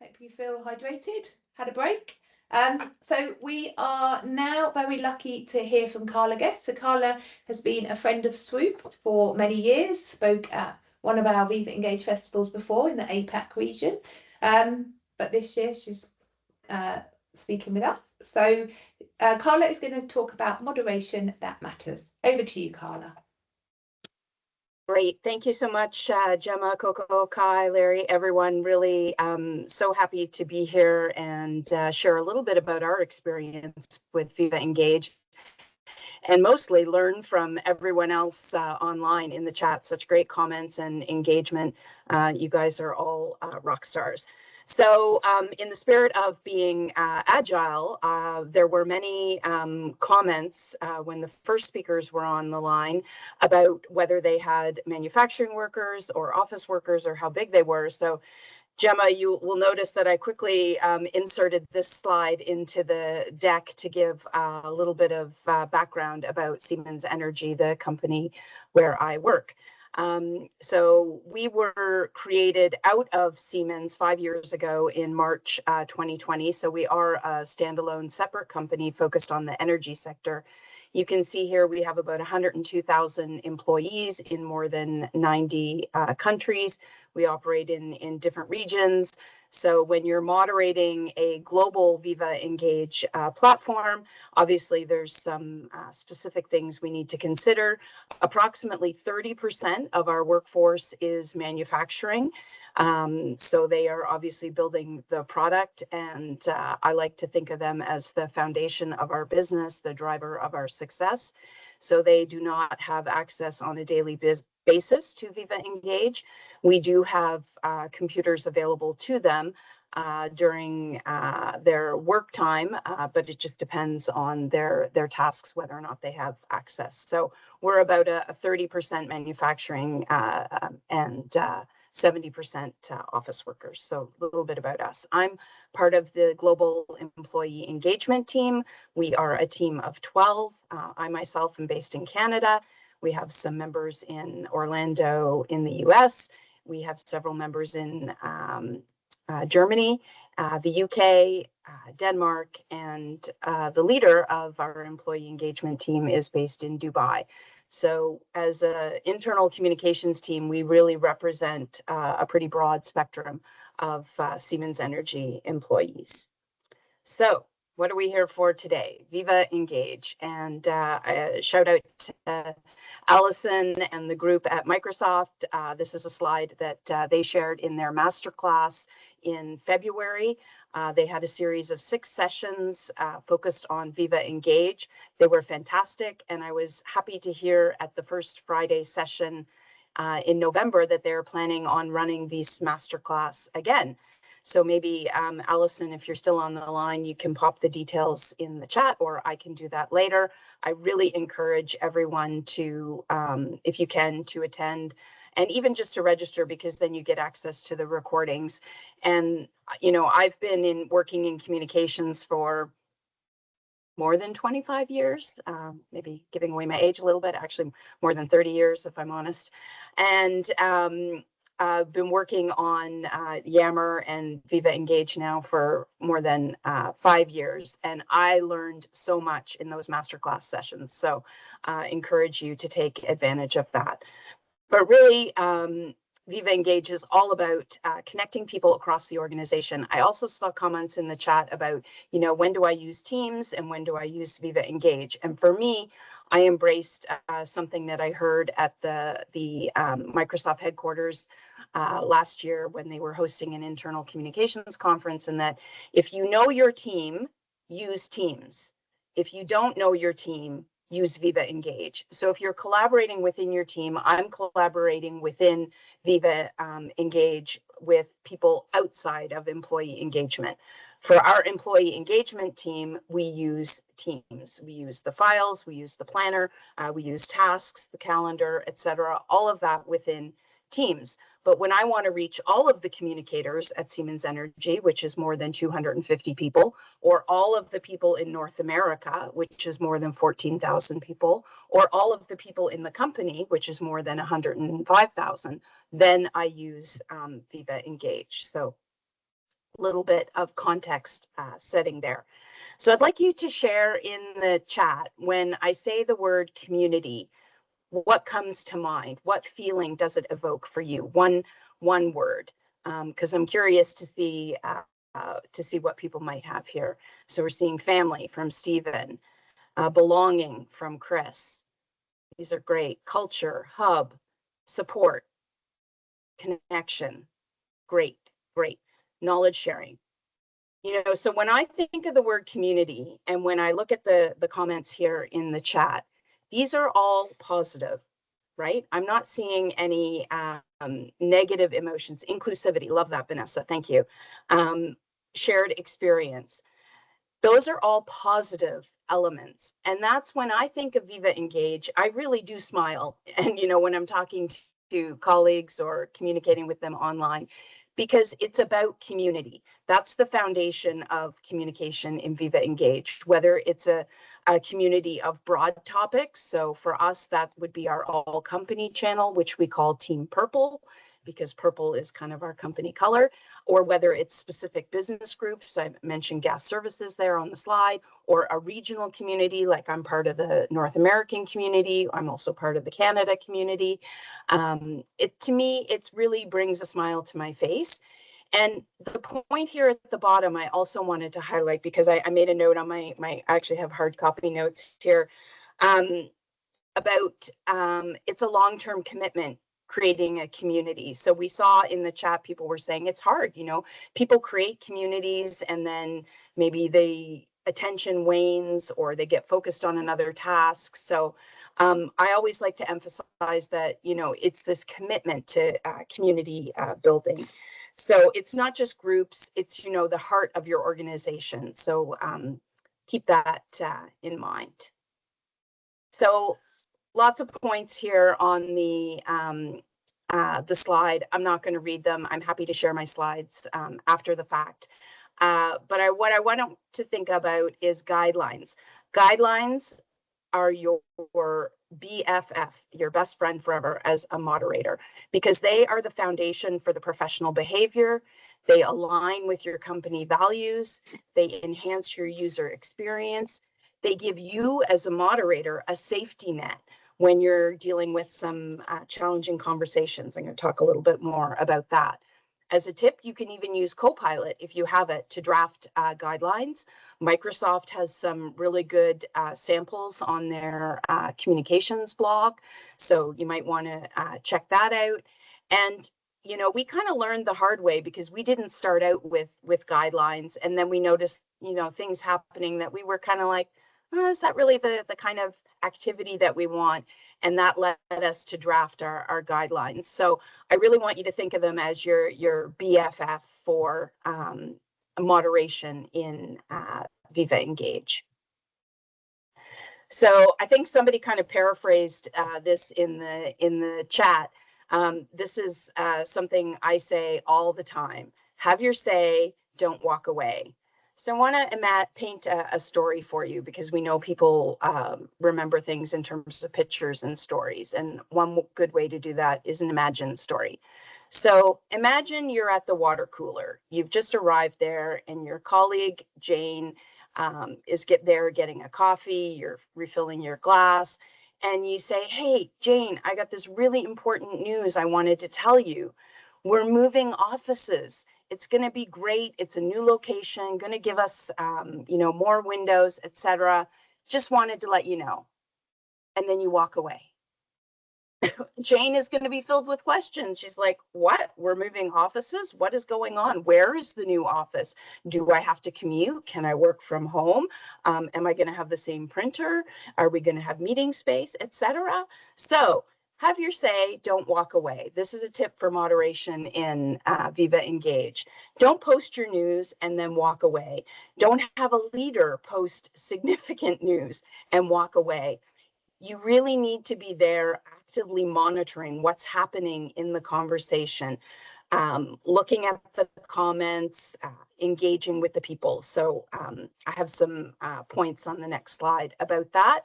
Hope you feel hydrated, had a break. So we are now very lucky to hear from Carla Guest. So Carla has been a friend of Swoop for many years, spoke at one of our Viva Engage festivals before in the APAC region. But this year she's speaking with us. So Carla is going to talk about moderation that matters. Over to you, Carla. Great. Thank you so much, Gemma, Coco, Kai, Larry, everyone. Really so happy to be here and share a little bit about our experience with Viva Engage and mostly learn from everyone else online in the chat. Such great comments and engagement. You guys are all rock stars. So in the spirit of being agile, there were many comments when the first speakers were on the line about whether they had manufacturing workers or office workers or how big they were. So Gemma, you will notice that I quickly inserted this slide into the deck to give a little bit of background about Siemens Energy, the company where I work. So we were created out of Siemens 5 years ago in March 2020. So we are a standalone separate company focused on the energy sector. You can see here we have about 102,000 employees in more than 90 countries. We operate in different regions. So when you're moderating a global Viva Engage platform, obviously there's some specific things we need to consider. Approximately 30% of our workforce is manufacturing. So they are obviously building the product, and I like to think of them as the foundation of our business, the driver of our success. So they do not have access on a daily basis to Viva Engage. We do have computers available to them during their work time, but it just depends on their tasks, whether or not they have access. So we're about a 30% manufacturing and 70% office workers. So a little bit about us. I'm part of the global employee engagement team. We are a team of 12. I myself am based in Canada. We have some members in Orlando in the US. We have several members in Germany, the UK, Denmark, and the leader of our employee engagement team is based in Dubai. So as an internal communications team, we really represent a pretty broad spectrum of Siemens Energy employees. So what are we here for today? Viva Engage. And shout out to Allison and the group at Microsoft. This is a slide that they shared in their masterclass in February. They had a series of 6 sessions focused on Viva Engage. They were fantastic, and I was happy to hear at the first Friday session in November that they're planning on running this masterclass again. So maybe, Allison, if you're still on the line, you can pop the details in the chat, or I can do that later. I really encourage everyone to, if you can, to attend, and even just to register, because then you get access to the recordings. And, you know, I've been working in communications for more than 25 years, maybe giving away my age a little bit, actually more than 30 years, if I'm honest. And I've been working on AMER and Viva Engage now for more than 5 years, and I learned so much in those masterclass sessions. So encourage you to take advantage of that. But really, Viva Engage is all about connecting people across the organization. I also saw comments in the chat about, you know, when do I use Teams and when do I use Viva Engage? And for me, I embraced something that I heard at the Microsoft headquarters last year when they were hosting an internal communications conference, and that if you know your team, use Teams. If you don't know your team, use Viva Engage. So if you're collaborating within your team, I'm collaborating within Viva Engage with people outside of employee engagement. For our employee engagement team, we use Teams. We use the files, we use the planner, we use tasks, the calendar, etc., all of that within Teams. But when I want to reach all of the communicators at Siemens Energy, which is more than 250 people, or all of the people in North America, which is more than 14,000 people, or all of the people in the company, which is more than 105,000, then I use Viva Engage. So little bit of context setting there. So I'd like you to share in the chat, when I say the word community, what comes to mind? What feeling does it evoke for you? One word, because I'm curious to see what people might have here. So we're seeing family from Stephen, belonging from Chris. These are great. Culture, hub, support, connection. Great, great. Knowledge sharing. You know, so when I think of the word community, and when I look at the comments here in the chat, these are all positive, right? I'm not seeing any negative emotions. Inclusivity, love that, Vanessa, thank you. Shared experience. Those are all positive elements. And that's when I think of Viva Engage, I really do smile. And, you know, when I'm talking to colleagues or communicating with them online, because it's about community. That's the foundation of communication in Viva Engage, whether it's a community of broad topics. So for us, that would be our all company channel, which we call Team Purple, because purple is kind of our company color, or whether it's specific business groups. I mentioned gas services there on the slide, or a regional community, like I'm part of the North American community. I'm also part of the Canada community. To me, it really brings a smile to my face. And the point here at the bottom, I also wanted to highlight, because I made a note on I actually have hard copy notes here, about it's a long-term commitment, creating a community. So we saw in the chat, people were saying it's hard, you know, people create communities and then maybe the attention wanes or they get focused on another task. So I always like to emphasize that, you know, it's this commitment to community building. So it's not just groups, it's, you know, the heart of your organization. So keep that in mind. So lots of points here on the slide. I'm not going to read them. I'm happy to share my slides after the fact. But what I want to think about is guidelines. Guidelines are your BFF, your best friend forever, as a moderator, because they are the foundation for the professional behavior. They align with your company values. They enhance your user experience. They give you, as a moderator, a safety net when you're dealing with some challenging conversations. I'm going to talk a little bit more about that. As a tip, you can even use Copilot, if you have it, to draft guidelines. Microsoft has some really good samples on their communications blog, so you might want to check that out. And you know, we kind of learned the hard way, because we didn't start out with guidelines, and then we noticed, you know, things happening that we were kind of like, oh, is that really the kind of activity that we want? And that led us to draft our guidelines. So I really want you to think of them as your BFF for moderation in Viva Engage. So I think somebody kind of paraphrased this in the chat. This is something I say all the time. Have your say, don't walk away. So I want to paint a story for you, because we know people remember things in terms of pictures and stories. And one good way to do that is an imagined story. So imagine you're at the water cooler. You've just arrived there, and your colleague, Jane, is getting a coffee. You're refilling your glass, and you say, hey, Jane, I got this really important news I wanted to tell you. We're moving offices. It's going to be great. It's a new location, going to give us, you know, more windows, etc. Just wanted to let you know. And then you walk away. Jane is going to be filled with questions. She's like, what? We're moving offices? What is going on? Where is the new office? Do I have to commute? Can I work from home? Am I going to have the same printer? Are we going to have meeting space, etc.? So have your say, don't walk away. This is a tip for moderation in Viva Engage. Don't post your news and then walk away. Don't have a leader post significant news and walk away. You really need to be there actively monitoring what's happening in the conversation, looking at the comments, engaging with the people. So I have some points on the next slide about that.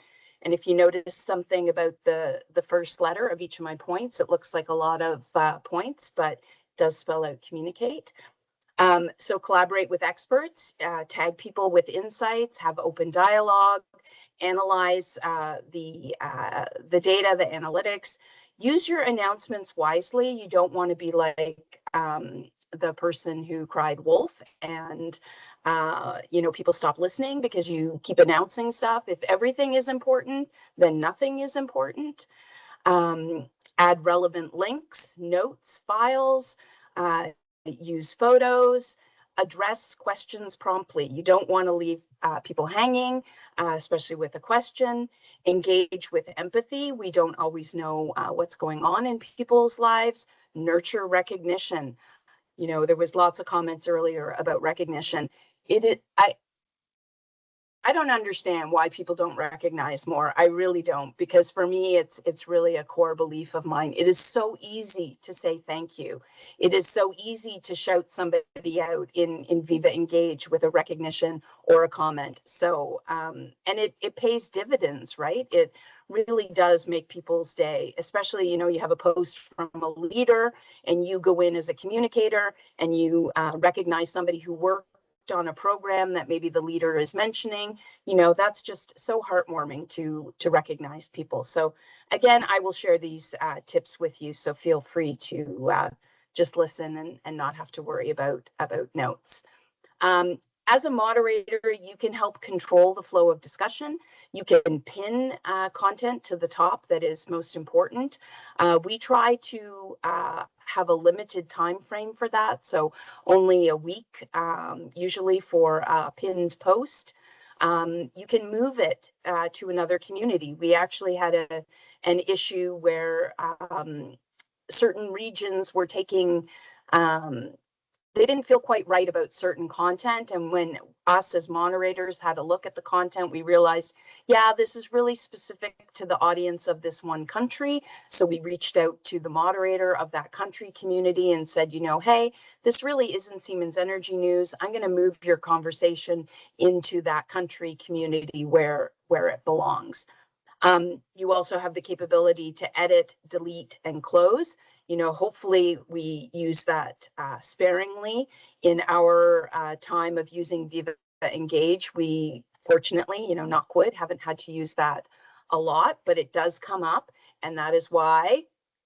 And if you notice something about the first letter of each of my points, it looks like a lot of points, but it does spell out communicate. So collaborate with experts, tag people with insights, have open dialogue, analyze the data, the analytics. Use your announcements wisely. You don't want to be like the person who cried wolf and people stop listening because you keep announcing stuff. If everything is important, then nothing is important. Add relevant links, notes, files, use photos, address questions promptly. You don't want to leave people hanging, especially with a question. Engage with empathy. We don't always know what's going on in people's lives. Nurture recognition. There was lots of comments earlier about recognition. I don't understand why people don't recognize more. I really don't, because for me, it's really a core belief of mine. It is so easy to say thank you. It is so easy to shout somebody out in Viva Engage with a recognition or a comment. So, and it pays dividends, right? It really does make people's day, especially, you have a post from a leader and you go in as a communicator and you recognize somebody who worked on a program that maybe the leader is mentioning. That's just so heartwarming to recognize people. So again, I will share these tips with you, so feel free to just listen and not have to worry about notes. As a moderator, you can help control the flow of discussion. You can pin content to the top that is most important. We try to have a limited time frame for that, so only a week, usually for a pinned post. You can move it to another community. We actually had an issue where certain regions were taking they didn't feel quite right about certain content. And when us as moderators had a look at the content, we realized, yeah, this is really specific to the audience of this one country. So we reached out to the moderator of that country community and said, hey, this really isn't Siemens Energy news. I'm going to move your conversation into that country community where it belongs. You also have the capability to edit, delete, and close. Hopefully we use that sparingly in our time of using Viva Engage. We fortunately, knock wood, haven't had to use that a lot, but it does come up. And that is why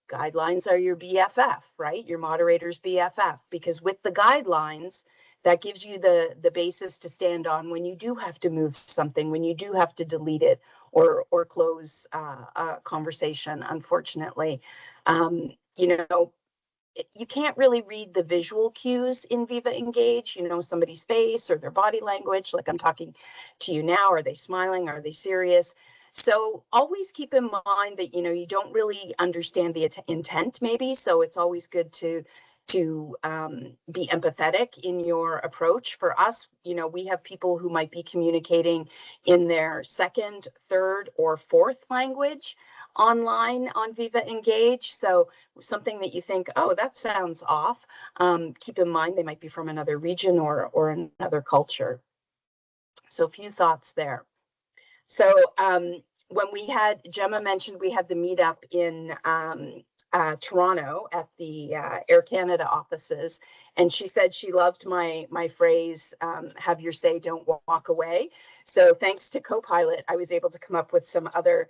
guidelines are your BFF, right? Your moderator's BFF, because with the guidelines, that gives you the basis to stand on when you do have to move something, when you do have to delete it or close a conversation, unfortunately. You can't really read the visual cues in Viva Engage, somebody's face or their body language, like I'm talking to you now. Are they smiling? Are they serious? So always keep in mind that, you don't really understand the intent maybe. So it's always good to be empathetic in your approach. For us, we have people who might be communicating in their second, third, or fourth language online on Viva Engage. So something that you think, oh, that sounds off, keep in mind they might be from another region or another culture. So a few thoughts there. So when Gemma mentioned we had the meetup in Toronto at the Air Canada offices, and she said she loved my phrase, have your say, don't walk away. So thanks to Copilot, I was able to come up with some other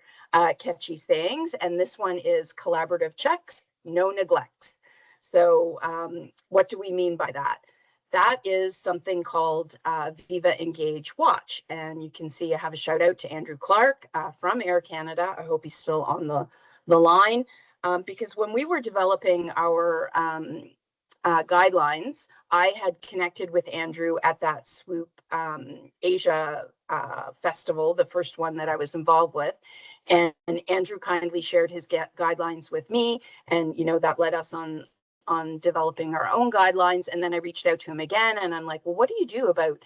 catchy sayings, and this one is collaborative checks, no neglects. So what do we mean by that? That is something called Viva Engage Watch. And you can see I have a shout out to Andrew Clark from Air Canada. I hope he's still on the line. Because when we were developing our guidelines, I had connected with Andrew at that Swoop Asia festival, the first one that I was involved with. And Andrew kindly shared his guidelines with me. And, that led us on developing our own guidelines. And then I reached out to him again and I'm like, well, what do you do about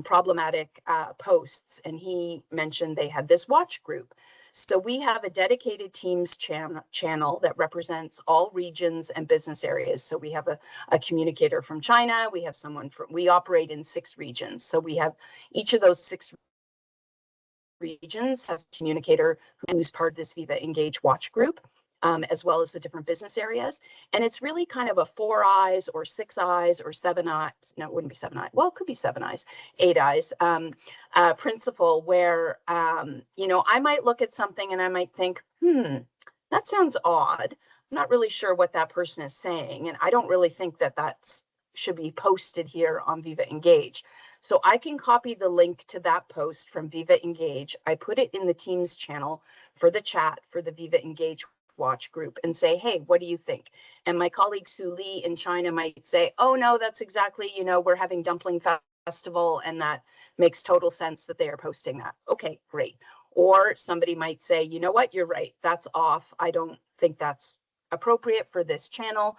problematic posts? And he mentioned they had this watch group. So we have a dedicated Teams channel that represents all regions and business areas. So we have a communicator from China. We have we operate in 6 regions. So we have each of those 6 regions has a communicator who's part of this Viva Engage watch group. as well as the different business areas. And it's really kind of a 4 eyes or 6 eyes or 7 eyes. No, it wouldn't be 7 eyes. Well, it could be 7 eyes, 8 eyes principle where, you know, I might look at something and I might think, that sounds odd. I'm not really sure what that person is saying. And I don't really think that that's should be posted here on Viva Engage. So I can copy the link to that post from Viva Engage. I put it in the Teams channel for the chat for the Viva Engage watch group and say, hey, what do you think? And my colleague Sue Lee in China might say, oh no, that's exactly, you know, we're having dumpling festival and that makes total sense that they are posting that. Okay, great. Or somebody might say, you know what, you're right, that's off. I don't think that's appropriate for this channel.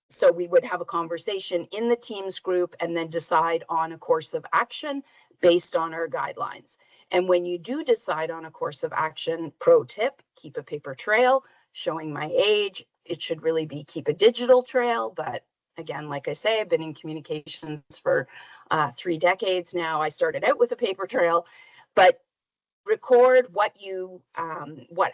So we would have a conversation in the Teams group and then decide on a course of action based on our guidelines. And when you do decide on a course of action, pro tip, keep a paper trail. Showing my age, it should really be keep a digital trail. But again, like I say, I've been in communications for 3 decades now. I started out with a paper trail, but record what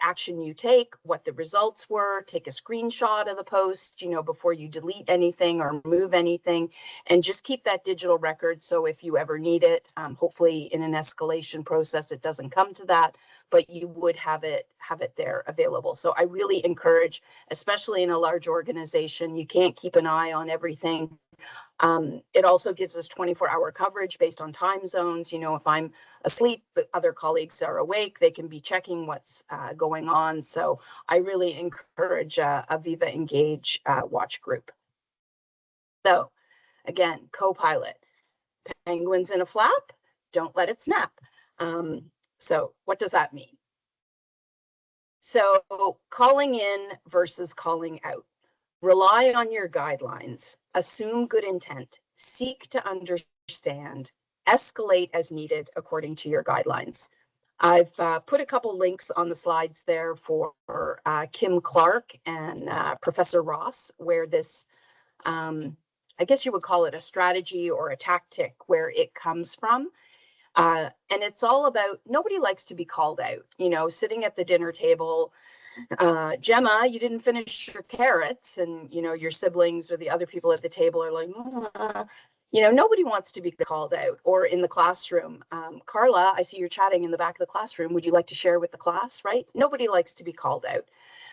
action you take, what the results were, take a screenshot of the post, you know, before you delete anything or move anything, and just keep that digital record. So if you ever need it, hopefully in an escalation process, it doesn't come to that, but you would have it there available. So I really encourage, especially in a large organization, you can't keep an eye on everything. It also gives us 24-hour coverage based on time zones. You know, if I'm asleep, the other colleagues are awake, they can be checking what's going on. So I really encourage a Viva Engage watch group. So again, co-pilot, penguins in a flap, don't let it snap. So what does that mean? So calling in versus calling out. Rely on your guidelines, assume good intent, seek to understand, escalate as needed according to your guidelines. I've put a couple links on the slides there for Kim Clark and Professor Ross, where this, I guess you would call it a strategy or a tactic, where it comes from. And it's all about, nobody likes to be called out, you know, sitting at the dinner table, Gemma, you didn't finish your carrots, and you know your siblings or the other people at the table are like, you know, nobody wants to be called out. Or in the classroom, Carla, I see you're chatting in the back of the classroom. Would you like to share with the class? Right? Nobody likes to be called out.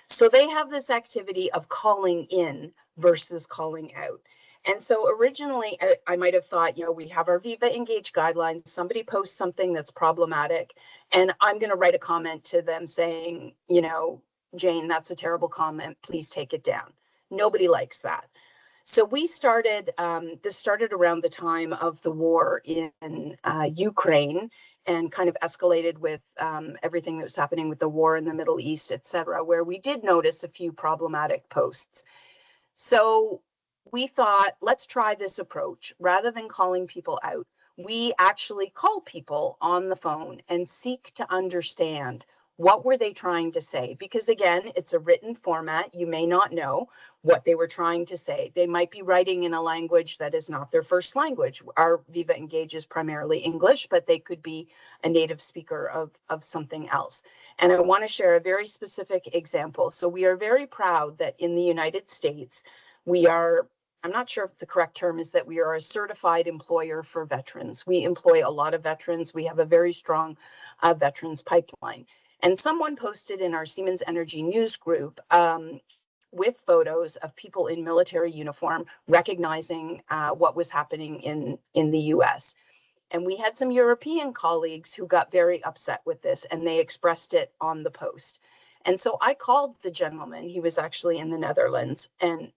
So they have this activity of calling in versus calling out. And so originally, I might have thought, you know, we have our Viva Engage guidelines. Somebody posts something that's problematic, and I'm going to write a comment to them saying, you know, Jane, that's a terrible comment. Please take it down. Nobody likes that. So we started, this started around the time of the war in Ukraine and kind of escalated with everything that was happening with the war in the Middle East, et cetera, where we did notice a few problematic posts. So we thought, let's try this approach. Rather than calling people out, we actually call people on the phone and seek to understand what were they trying to say? Because again, it's a written format. You may not know what they were trying to say. They might be writing in a language that is not their first language. Our Viva Engage is primarily English, but they could be a native speaker of something else. And I want to share a very specific example. So we are very proud that in the United States, we are, I'm not sure if the correct term is that we are a certified employer for veterans. We employ a lot of veterans. We have a very strong veterans pipeline. And someone posted in our Siemens Energy news group with photos of people in military uniform recognizing what was happening in the US. And we had some European colleagues who got very upset with this, and they expressed it on the post. And so I called the gentleman. He was actually in the Netherlands, and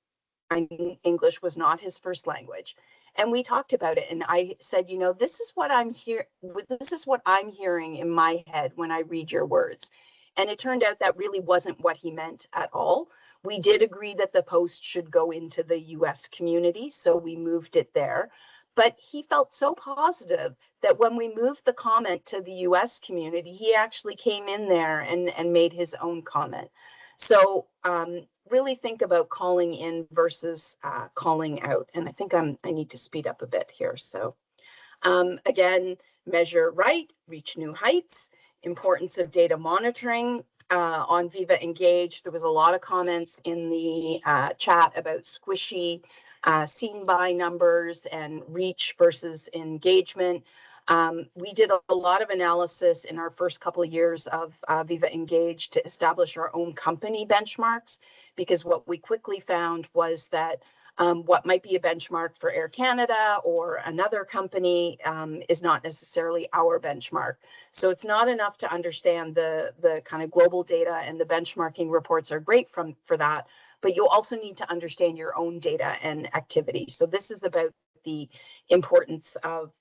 English was not his first language. And we talked about it, and I said, you know, this is what I'm hearing in my head when I read your words. And it turned out that really wasn't what he meant at all. We did agree that the post should go into the US community, so we moved it there. But he felt so positive that when we moved the comment to the US community, he actually came in there and made his own comment. So really think about calling in versus calling out. And I think I need to speed up a bit here. So again, measure right, reach new heights. importance of data monitoring on Viva Engage. There was a lot of comments in the chat about squishy seen by numbers and reach versus engagement. We did a lot of analysis in our first couple of years of Viva Engage to establish our own company benchmarks, because what we quickly found was that what might be a benchmark for Air Canada or another company is not necessarily our benchmark. So it's not enough to understand the kind of global data, and the benchmarking reports are great for that, but you also need to understand your own data and activity. So this is about the importance of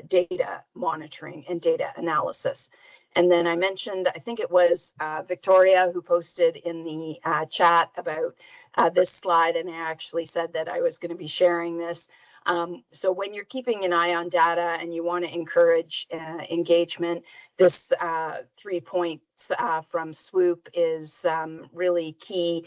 data monitoring and data analysis. And then I mentioned, I think it was Victoria who posted in the chat about this slide, and I actually said that I was going to be sharing this. So when you're keeping an eye on data and you want to encourage engagement, this 3 points from Swoop is really key.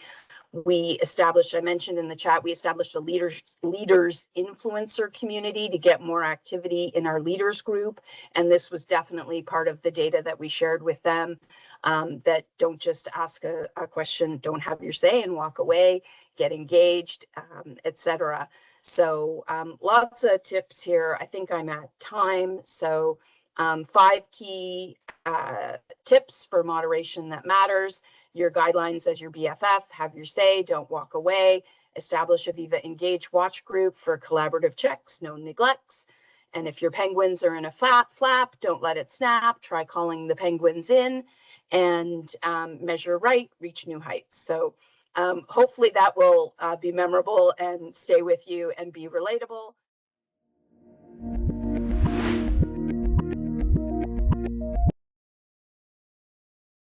We established, I mentioned in the chat, we established a leaders influencer community to get more activity in our leaders group. And this was definitely part of the data that we shared with them, that don't just ask a question, don't have your say and walk away, get engaged, etc. So lots of tips here. I think I'm at time. So 5 key tips for moderation that matters. Your guidelines as your BFF, have your say, don't walk away, establish a Viva Engage watch group for collaborative checks, no neglects. And if your penguins are in a flap, don't let it snap, try calling the penguins in, and measure right, reach new heights. So hopefully that will be memorable and stay with you and be relatable.